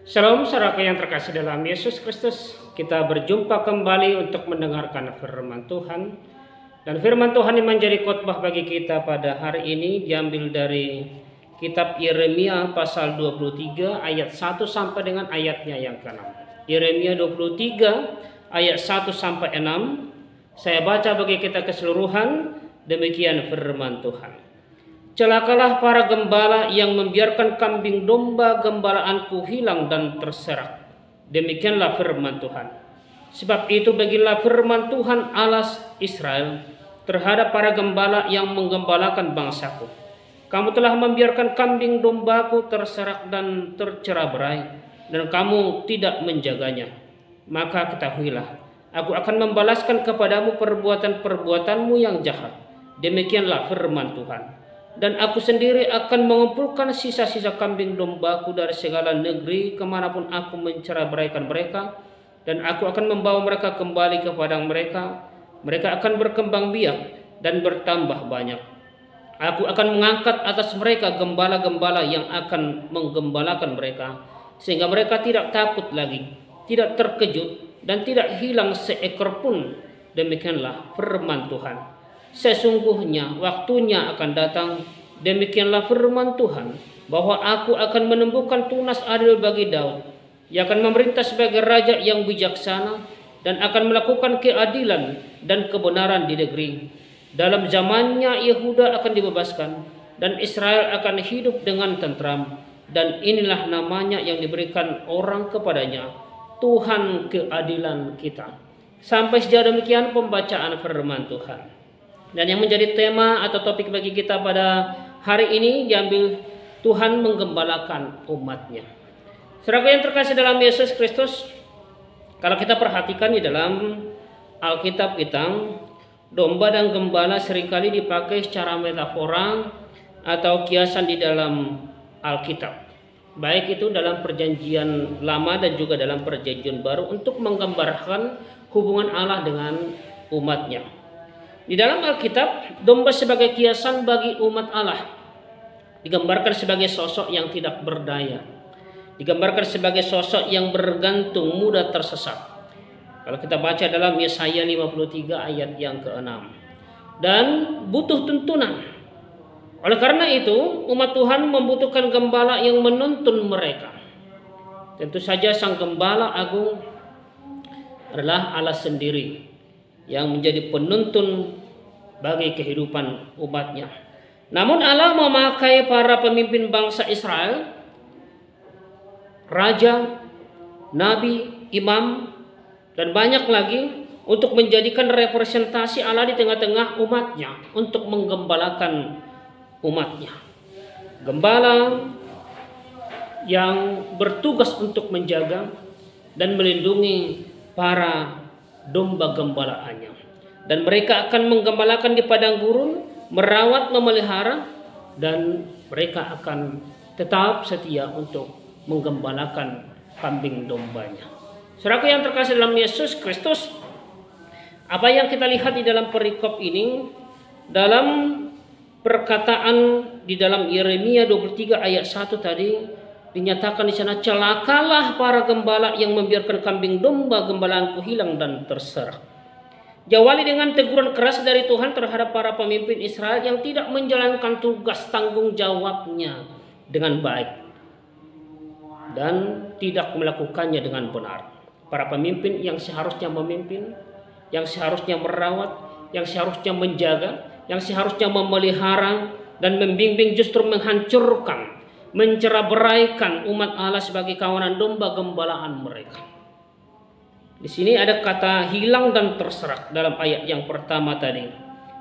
Shalom saudara yang terkasih dalam Yesus Kristus. Kita berjumpa kembali untuk mendengarkan firman Tuhan. Dan firman Tuhan yang menjadi khotbah bagi kita pada hari ini diambil dari kitab Yeremia pasal 23 ayat 1 sampai dengan ayatnya yang ke-6. Yeremia 23 ayat 1 sampai 6. Saya baca bagi kita keseluruhan, demikian firman Tuhan. Celakalah para gembala yang membiarkan kambing domba gembalaanku hilang dan terserak. Demikianlah firman Tuhan. Sebab itu bagilah firman Tuhan Allah Israel terhadap para gembala yang menggembalakan bangsaku. Kamu telah membiarkan kambing dombaku terserak dan tercerai-berai, dan kamu tidak menjaganya. Maka ketahuilah, aku akan membalaskan kepadamu perbuatan-perbuatanmu yang jahat. Demikianlah firman Tuhan. Dan aku sendiri akan mengumpulkan sisa-sisa kambing dombaku dari segala negeri kemanapun aku mencerai-beraikan mereka, dan aku akan membawa mereka kembali ke padang mereka. Mereka akan berkembang biak dan bertambah banyak. Aku akan mengangkat atas mereka gembala-gembala yang akan menggembalakan mereka, sehingga mereka tidak takut lagi, tidak terkejut, dan tidak hilang seekor pun. Demikianlah firman Tuhan. Sesungguhnya waktunya akan datang, demikianlah firman Tuhan, bahwa aku akan menumbuhkan tunas adil bagi Daud. Ia akan memerintah sebagai raja yang bijaksana dan akan melakukan keadilan dan kebenaran di negeri. Dalam zamannya Yehuda akan dibebaskan dan Israel akan hidup dengan tentram. Dan inilah namanya yang diberikan orang kepadanya, Tuhan keadilan kita. Sampai sejauh demikian pembacaan firman Tuhan. Dan yang menjadi tema atau topik bagi kita pada hari ini diambil Tuhan menggembalakan umatnya. Saudara yang terkasih dalam Yesus Kristus, kalau kita perhatikan di dalam Alkitab kita, domba dan gembala seringkali dipakai secara metafora atau kiasan di dalam Alkitab. Baik itu dalam perjanjian lama dan juga dalam perjanjian baru untuk menggambarkan hubungan Allah dengan umatnya. Di dalam Alkitab, domba sebagai kiasan bagi umat Allah digambarkan sebagai sosok yang tidak berdaya, digambarkan sebagai sosok yang bergantung, mudah tersesat. Kalau kita baca dalam Yesaya 53 ayat yang ke-6, dan butuh tuntunan. Oleh karena itu, umat Tuhan membutuhkan gembala yang menuntun mereka. Tentu saja sang gembala agung adalah Allah sendiri yang menjadi penuntun bagi kehidupan umatnya. Namun Allah memakai para pemimpin bangsa Israel, raja, nabi, imam, dan banyak lagi untuk menjadikan representasi Allah di tengah-tengah umatnya untuk menggembalakan umatnya. Gembala yang bertugas untuk menjaga dan melindungi para domba gembalaannya, dan mereka akan menggembalakan di padang gurun, merawat, memelihara, dan mereka akan tetap setia untuk menggembalakan kambing dombanya. Saudara yang terkasih dalam Yesus Kristus, apa yang kita lihat di dalam perikop ini, dalam perkataan di dalam Yeremia 23 ayat 1 tadi dinyatakan di sana, celakalah para gembala yang membiarkan kambing domba gembalaanku hilang dan terserak. Diawali dengan teguran keras dari Tuhan terhadap para pemimpin Israel yang tidak menjalankan tugas tanggung jawabnya dengan baik dan tidak melakukannya dengan benar. Para pemimpin yang seharusnya memimpin, yang seharusnya merawat, yang seharusnya menjaga, yang seharusnya memelihara dan membimbing, justru menghancurkan, mencerai-beraikan umat Allah sebagai kawanan domba gembalaan mereka. Di sini ada kata hilang dan terserak dalam ayat yang pertama tadi.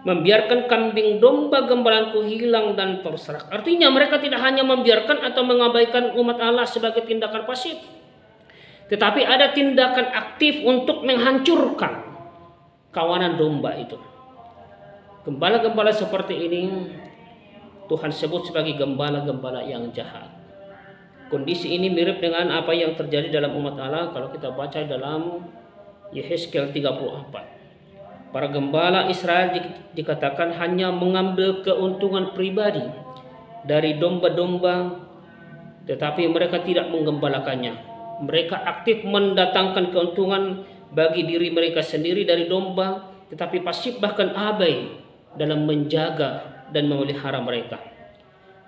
Membiarkan kambing domba gembalaanku hilang dan terserak. Artinya mereka tidak hanya membiarkan atau mengabaikan umat Allah sebagai tindakan pasif, tetapi ada tindakan aktif untuk menghancurkan kawanan domba itu. Gembala-gembala seperti ini Tuhan sebut sebagai gembala-gembala yang jahat. Kondisi ini mirip dengan apa yang terjadi dalam umat Allah kalau kita baca dalam Yehezkiel 34. Para gembala Israel dikatakan hanya mengambil keuntungan pribadi dari domba-domba, tetapi mereka tidak menggembalakannya. mereka aktif mendatangkan keuntungan bagi diri mereka sendiri dari domba, tetapi pasif bahkan abai dalam menjaga dan memelihara mereka.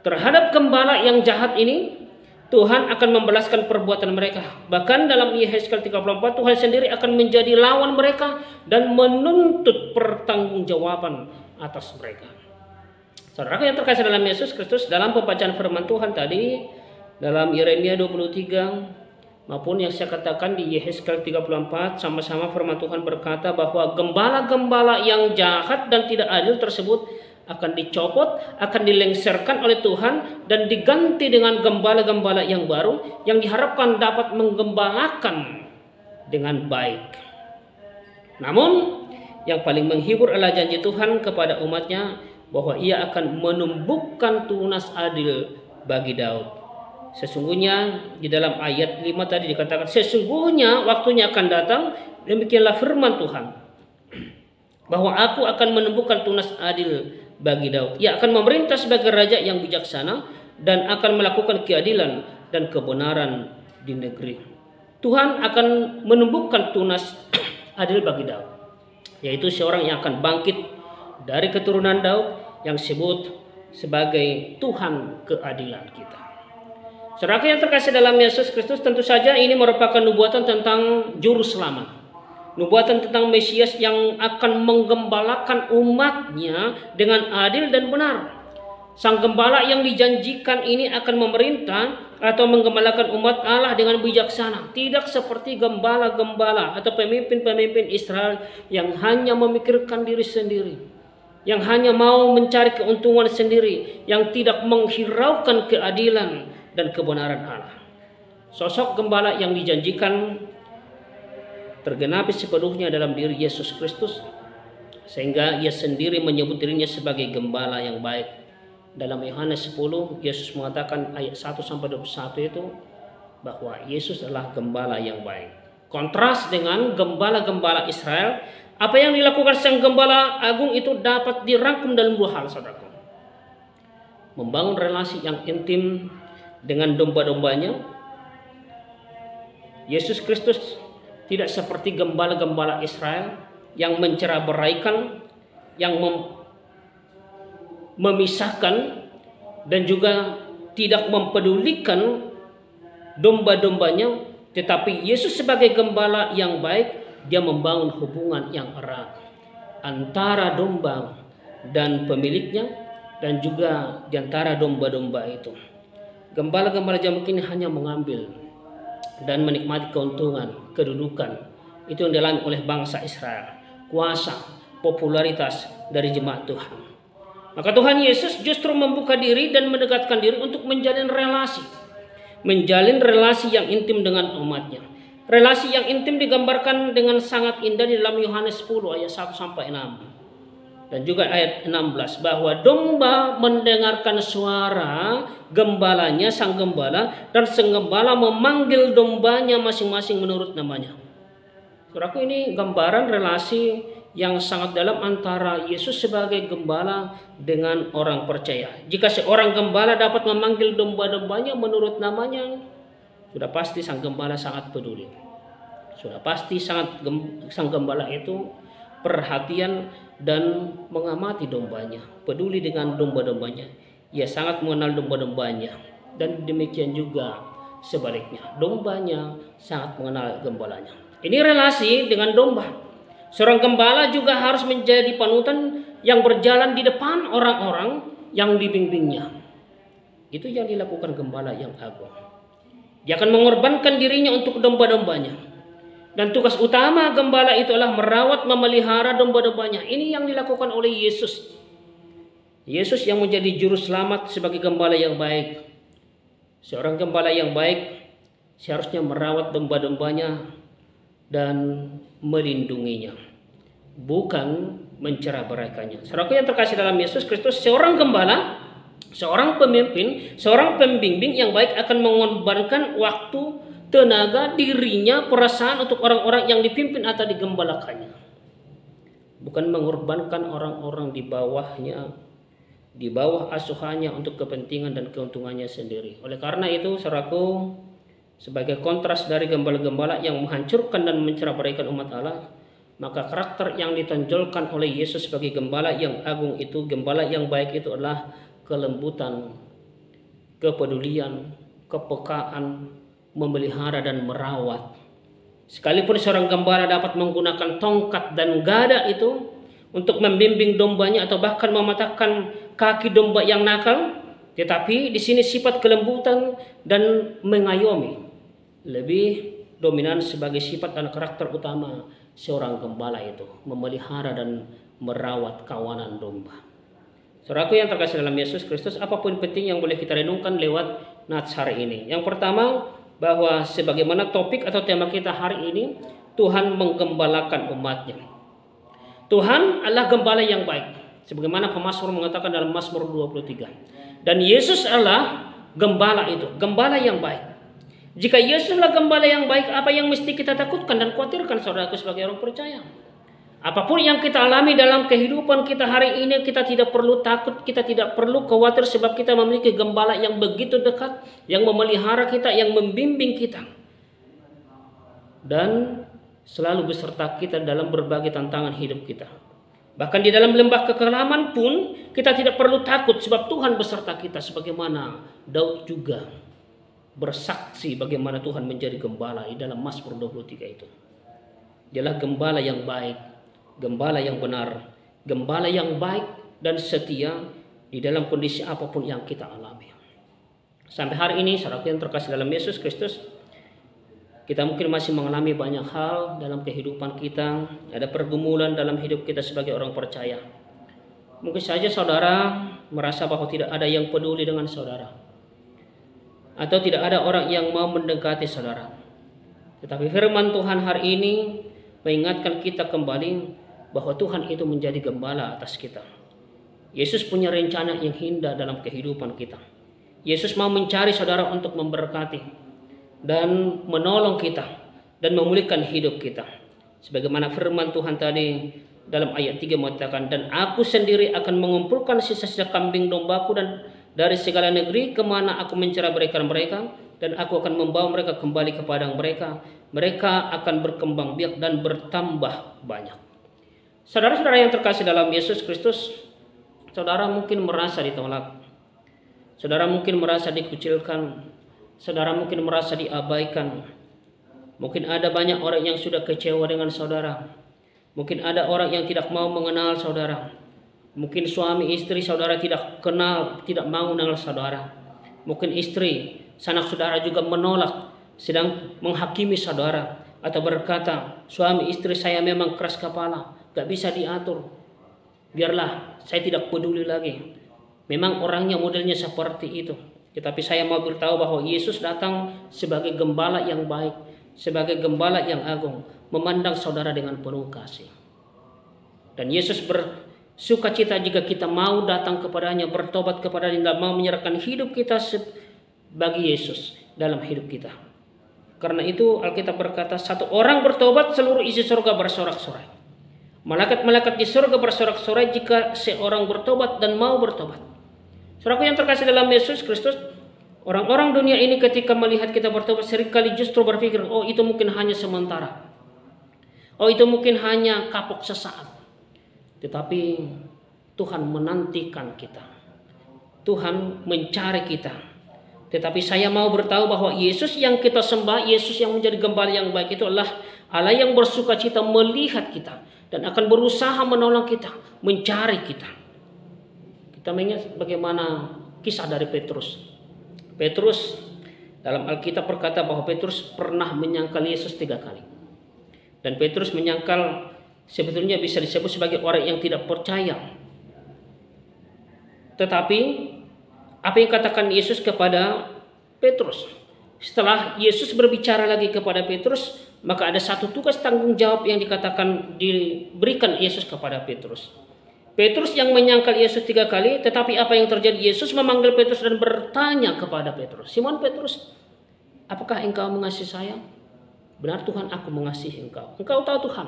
Terhadap gembala yang jahat ini, Tuhan akan membalaskan perbuatan mereka. Bahkan dalam Yehezkiel 34, Tuhan sendiri akan menjadi lawan mereka dan menuntut pertanggungjawaban atas mereka. Saudara yang terkasih dalam Yesus Kristus, dalam pembacaan firman Tuhan tadi, dalam Yeremia 23, maupun yang saya katakan di Yehezkiel 34, sama-sama firman Tuhan berkata bahwa gembala-gembala yang jahat dan tidak adil tersebut akan dicopot, akan dilengserkan oleh Tuhan dan diganti dengan gembala-gembala yang baru yang diharapkan dapat menggembalakan dengan baik. Namun yang paling menghibur adalah janji Tuhan kepada umatnya bahwa ia akan menumbuhkan tunas adil bagi Daud. Sesungguhnya di dalam ayat 5 tadi dikatakan, sesungguhnya waktunya akan datang, demikianlah firman Tuhan, bahwa aku akan menumbuhkan tunas adil bagi Daud. Ia akan memerintah sebagai raja yang bijaksana dan akan melakukan keadilan dan kebenaran di negeri. Tuhan akan menumbuhkan tunas adil bagi Daud, yaitu seorang yang akan bangkit dari keturunan Daud yang disebut sebagai Tuhan keadilan kita. Saudara yang terkasih dalam Yesus Kristus, tentu saja ini merupakan nubuatan tentang juru selamat. Nubuatan tentang Mesias yang akan menggembalakan umatnya dengan adil dan benar. Sang gembala yang dijanjikan ini akan memerintah atau menggembalakan umat Allah dengan bijaksana. Tidak seperti gembala-gembala atau pemimpin-pemimpin Israel yang hanya memikirkan diri sendiri, yang hanya mau mencari keuntungan sendiri, yang tidak menghiraukan keadilan dan kebenaran Allah. Sosok gembala yang dijanjikan tergenapi sepenuhnya dalam diri Yesus Kristus, sehingga ia sendiri menyebut dirinya sebagai gembala yang baik. Dalam Yohanes 10, Yesus mengatakan ayat 1-21 itu bahwa Yesus adalah gembala yang baik. Kontras dengan gembala-gembala Israel, apa yang dilakukan sang gembala agung itu dapat dirangkum dalam dua hal, saudaraku. Membangun relasi yang intim dengan domba-dombanya. Yesus Kristus tidak seperti gembala-gembala Israel yang mencerai-beraikan, yang memisahkan dan juga tidak mempedulikan domba-dombanya, tetapi Yesus sebagai gembala yang baik, dia membangun hubungan yang erat antara domba dan pemiliknya dan juga di antara domba-domba itu. Gembala-gembala zaman kini hanya mengambil dan menikmati keuntungan, kedudukan. Itu yang dialami oleh bangsa Israel. Kuasa, popularitas dari jemaat Tuhan. Maka Tuhan Yesus justru membuka diri dan mendekatkan diri untuk menjalin relasi. Menjalin relasi yang intim dengan umatnya. Relasi yang intim digambarkan dengan sangat indah di dalam Yohanes 10 ayat 1-6. Dan juga ayat 16, bahwa domba mendengarkan suara gembalanya, sang gembala, dan sang gembala memanggil dombanya masing-masing menurut namanya. Saudaraku, ini gambaran relasi yang sangat dalam antara Yesus sebagai gembala dengan orang percaya. Jika seorang gembala dapat memanggil domba-dombanya menurut namanya, sudah pasti sang gembala sangat peduli. Sudah pasti sang gembala itu perhatian dan mengamati dombanya, peduli dengan domba-dombanya. Ia sangat mengenal domba-dombanya, dan demikian juga sebaliknya, dombanya sangat mengenal gembalanya. Ini relasi dengan domba. Seorang gembala juga harus menjadi panutan yang berjalan di depan orang-orang yang dibimbingnya. Itu yang dilakukan gembala yang agung. Dia akan mengorbankan dirinya untuk domba-dombanya. Dan tugas utama gembala itu adalah merawat, memelihara domba-dombanya. Ini yang dilakukan oleh Yesus. Yesus yang menjadi juru selamat sebagai gembala yang baik. Seorang gembala yang baik seharusnya merawat domba-dombanya dan melindunginya, bukan mencerai-beraikannya. Saudaraku yang terkasih dalam Yesus Kristus, seorang gembala, seorang pemimpin, seorang pembimbing yang baik akan mengorbankan waktu, tenaga, dirinya, perasaan untuk orang-orang yang dipimpin atau digembalakannya. Bukan mengorbankan orang-orang di bawahnya, di bawah asuhannya untuk kepentingan dan keuntungannya sendiri. Oleh karena itu, saudaraku, sebagai kontras dari gembala-gembala yang menghancurkan dan menceraikan umat Allah, maka karakter yang ditonjolkan oleh Yesus sebagai gembala yang agung itu, gembala yang baik itu adalah kelembutan, kepedulian, kepekaan, memelihara dan merawat. Sekalipun seorang gembala dapat menggunakan tongkat dan gada itu untuk membimbing dombanya atau bahkan mematahkan kaki domba yang nakal, tetapi di sini sifat kelembutan dan mengayomi lebih dominan sebagai sifat dan karakter utama seorang gembala itu, memelihara dan merawat kawanan domba. Saudaraku yang terkasih dalam Yesus Kristus, apapun penting yang boleh kita renungkan lewat nats hari ini. Yang pertama, bahwa sebagaimana topik atau tema kita hari ini, Tuhan menggembalakan umatnya. Tuhan adalah gembala yang baik, sebagaimana pemazmur mengatakan dalam Mazmur 23. Dan Yesus adalah gembala itu, gembala yang baik. Jika Yesus adalah gembala yang baik, apa yang mesti kita takutkan dan khawatirkan, saudaraku sebagai orang percaya? Apapun yang kita alami dalam kehidupan kita hari ini, kita tidak perlu takut, kita tidak perlu khawatir, sebab kita memiliki gembala yang begitu dekat, yang memelihara kita, yang membimbing kita, dan selalu beserta kita dalam berbagai tantangan hidup kita. Bahkan di dalam lembah kekelaman pun kita tidak perlu takut, sebab Tuhan beserta kita, sebagaimana Daud juga bersaksi bagaimana Tuhan menjadi gembala di dalam Mazmur 23 itu. Dialah gembala yang baik, gembala yang benar, gembala yang baik dan setia di dalam kondisi apapun yang kita alami. Sampai hari ini, saudara yang terkasih dalam Yesus Kristus, kita mungkin masih mengalami banyak hal dalam kehidupan kita, ada pergumulan dalam hidup kita sebagai orang percaya. Mungkin saja saudara merasa bahwa tidak ada yang peduli dengan saudara, atau tidak ada orang yang mau mendekati saudara. Tetapi firman Tuhan hari ini mengingatkan kita kembali bahwa Tuhan itu menjadi gembala atas kita. Yesus punya rencana yang indah dalam kehidupan kita. Yesus mau mencari saudara untuk memberkati dan menolong kita dan memulihkan hidup kita. Sebagaimana firman Tuhan tadi dalam ayat 3 mengatakan, dan aku sendiri akan mengumpulkan sisa-sisa kambing dombaku dan dari segala negeri kemana aku menceraikan mereka, dan aku akan membawa mereka kembali ke padang mereka. Mereka akan berkembang biak dan bertambah banyak. Saudara-saudara yang terkasih dalam Yesus Kristus, saudara mungkin merasa ditolak, saudara mungkin merasa dikucilkan, saudara mungkin merasa diabaikan. Mungkin ada banyak orang yang sudah kecewa dengan saudara. Mungkin ada orang yang tidak mau mengenal saudara. Mungkin suami istri saudara tidak kenal, tidak mau mengenal saudara. Mungkin istri, sanak saudara juga menolak, sedang menghakimi saudara, atau berkata, suami istri saya memang keras kepala, gak bisa diatur. Biarlah, saya tidak peduli lagi. Memang orangnya modelnya seperti itu. Tetapi saya mau beritahu bahwa Yesus datang sebagai gembala yang baik, sebagai gembala yang agung, memandang saudara dengan penuh kasih. Dan Yesus bersukacita jika kita mau datang kepadanya, bertobat kepadanya, dan mau menyerahkan hidup kita bagi Yesus dalam hidup kita. Karena itu Alkitab berkata, satu orang bertobat, seluruh isi surga bersorak-sorai. Malaikat-malaikat di surga bersorak-sorai jika seorang bertobat dan mau bertobat. Saudaraku yang terkasih dalam Yesus Kristus, orang-orang dunia ini ketika melihat kita bertobat seringkali justru berpikir, oh itu mungkin hanya sementara. Oh itu mungkin hanya kapok sesaat. Tetapi Tuhan menantikan kita. Tuhan mencari kita. Tetapi saya mau beritahu bahwa Yesus yang kita sembah, Yesus yang menjadi gembala yang baik itu adalah Allah yang bersukacita melihat kita dan akan berusaha menolong kita, mencari kita. Kita mengingat bagaimana kisah dari Petrus. Petrus dalam Alkitab berkata bahwa Petrus pernah menyangkal Yesus 3 kali. Dan Petrus menyangkal sebetulnya bisa disebut sebagai orang yang tidak percaya. Tetapi apa yang katakan Yesus kepada Petrus? Setelah Yesus berbicara lagi kepada Petrus, maka ada satu tugas tanggung jawab yang diberikan Yesus kepada Petrus. Petrus yang menyangkal Yesus 3 kali, tetapi apa yang terjadi? Yesus memanggil Petrus dan bertanya kepada Petrus, Simon Petrus, apakah engkau mengasihi saya? Benar Tuhan, aku mengasihi engkau. Engkau tahu Tuhan,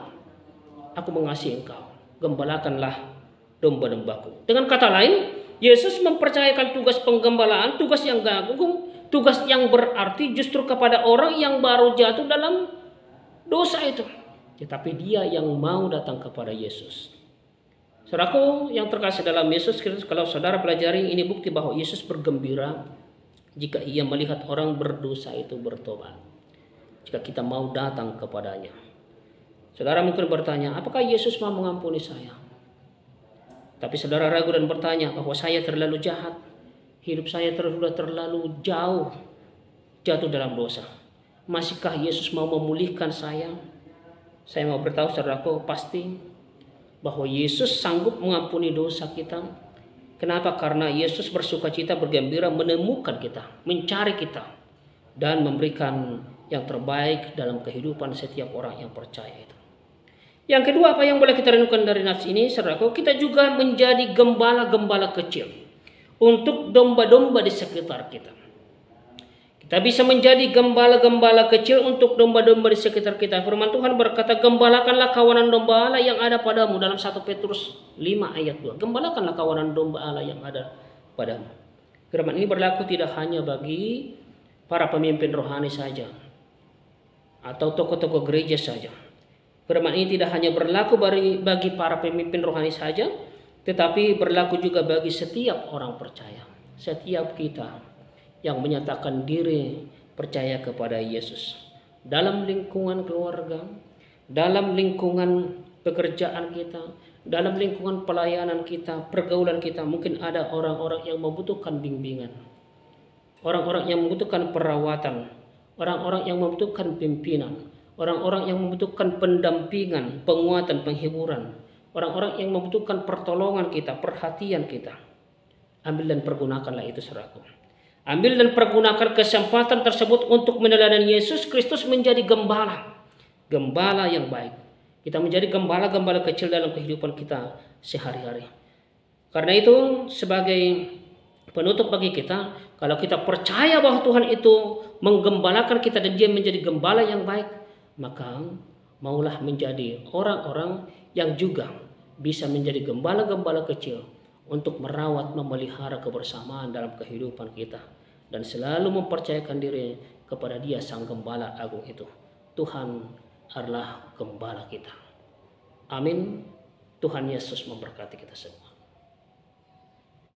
aku mengasihi engkau. Gembalakanlah domba-dombaku. Dengan kata lain, Yesus mempercayakan tugas penggembalaan, tugas yang agung tugas yang berarti justru kepada orang yang baru jatuh dalam dosa itu. Tetapi dia yang mau datang kepada Yesus. Saudaraku yang terkasih dalam Yesus Kristus, kalau saudara pelajari, ini bukti bahwa Yesus bergembira jika ia melihat orang berdosa itu bertobat. Jika kita mau datang kepadanya. Saudara mungkin bertanya, apakah Yesus mau mengampuni saya? Tapi saudara ragu dan bertanya bahwa saya terlalu jahat. Hidup saya sudah terlalu jauh jatuh dalam dosa. Masihkah Yesus mau memulihkan saya? Saya mau beritahu saudaraku pasti bahwa Yesus sanggup mengampuni dosa kita. Kenapa? Karena Yesus bersukacita bergembira menemukan kita, mencari kita, dan memberikan yang terbaik dalam kehidupan setiap orang yang percaya itu. Yang kedua, apa yang boleh kita renungkan dari nats ini, saudaraku, kita juga menjadi gembala-gembala kecil untuk domba-domba di sekitar kita. Kita bisa menjadi gembala-gembala kecil untuk domba-domba di sekitar kita. Firman Tuhan berkata, gembalakanlah kawanan domba Allah yang ada padamu, dalam 1 Petrus 5 ayat 2. Gembalakanlah kawanan domba Allah yang ada padamu. Firman ini berlaku tidak hanya bagi para pemimpin rohani saja atau tokoh-tokoh gereja saja. Firman ini tidak hanya berlaku bagi para pemimpin rohani saja, tetapi berlaku juga bagi setiap orang percaya. Setiap kita yang menyatakan diri percaya kepada Yesus. Dalam lingkungan keluarga, dalam lingkungan pekerjaan kita, dalam lingkungan pelayanan kita, pergaulan kita, mungkin ada orang-orang yang membutuhkan bimbingan. Orang-orang yang membutuhkan perawatan, orang-orang yang membutuhkan pimpinan, orang-orang yang membutuhkan pendampingan, penguatan, penghiburan, orang-orang yang membutuhkan pertolongan kita, perhatian kita. Ambil dan pergunakanlah itu, saudaraku. Ambil dan pergunakan kesempatan tersebut untuk meneladani Yesus Kristus menjadi gembala. Gembala yang baik. Kita menjadi gembala-gembala kecil dalam kehidupan kita sehari-hari. Karena itu sebagai penutup bagi kita, kalau kita percaya bahwa Tuhan itu menggembalakan kita dan dia menjadi gembala yang baik, maka maulah menjadi orang-orang yang juga bisa menjadi gembala-gembala kecil untuk merawat, memelihara kebersamaan dalam kehidupan kita dan selalu mempercayakan diri kepada Dia Sang Gembala Agung itu. Tuhan adalah gembala kita. Amin. Tuhan Yesus memberkati kita semua.